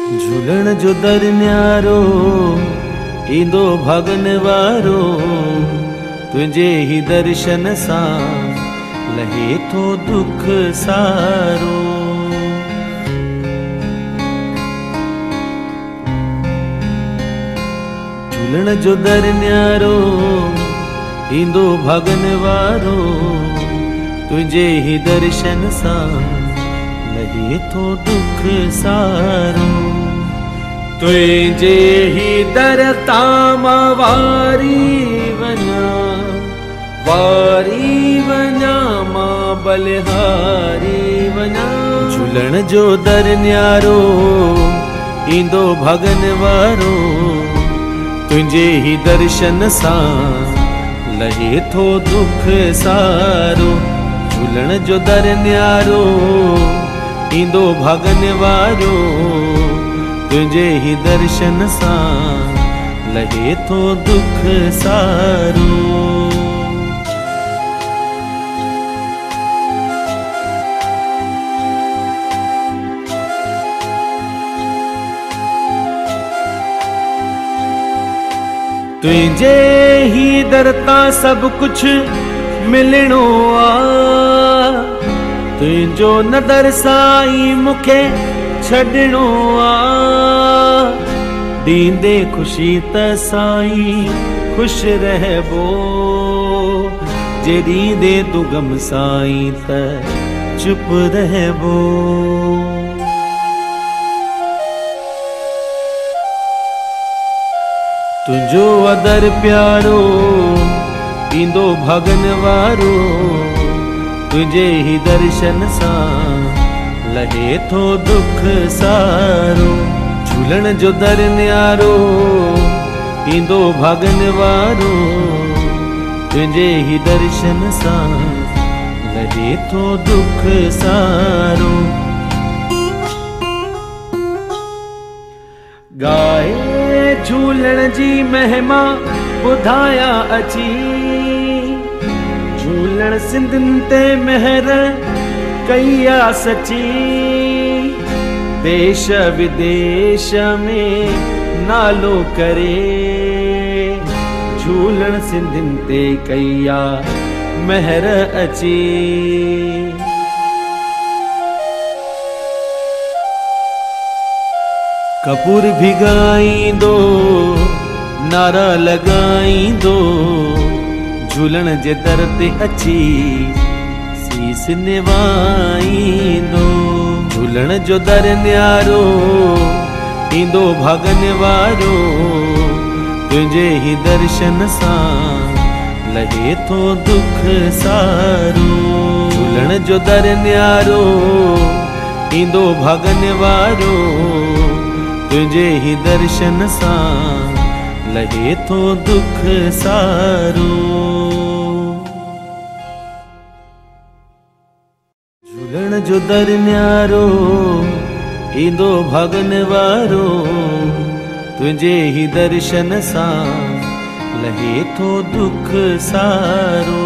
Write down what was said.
झूलण जो दर न्यारो ईंदो भगन वारो, तुझे ही दर्शन सां लहे थो दुख सारो। झूलण जो दर न्यारो ईंदो भगन वारो, तुझे ही दर्शन सां लहे थो दुख सारो। तुझे ही दर ताम वारी वञा मां बलिहारी वञा। झूलण जो दर न्यारो ईंदो भगन वारो, तुझे ही दर्शन सां लहे थो दुख सारो। झूलण जो दर न्यारो ईंदो भगन वारो, तुझे ही दर्शन सां लहे थो दुख सारो। तुझे ही दर तां सब कुछ मिलणो आ, तुझो न दर साईं मूंखे छॾणो आ। ॾींदे ख़ुशी त साईं ख़ुशि रहबो, जे ॾींदे तूं गम साईं त चुप रहबो। तुझो अदर प्यारो ईंदो भगन वारो, तुझे ही दर्शन सां लहे थो दुख सारो। झूलण जो दर न्यारो ईंदो भगन वारो, तुझे ही दर्शन सां लहे थो दुख सारो। गाए झूलण जी महिमा ॿुधाया अची, झूलण सिंधियुनि ते महर कई आ सची। देश विदेश में नालो करे, झूलण सिंधियुनि ते कई आ महर अची। कपूर भिगाईंदो नारा लगाईंदो, झूलण जे दर ते अची सीस निवाईंदो। झूलण जो दर न्यारो ईंदो भगन वारो, तुझे ही दर्शन सां लहे थो दुख सारो। झूलण जो दर न्यारो ईंदो भगन वारो, तुझे ही दर्शन सां लहे थो दुख सारो। झूलण जो दर न्यारो ईंदो भगन वारो, तुझे ही दर्शन सां लहे थो दुख सारो।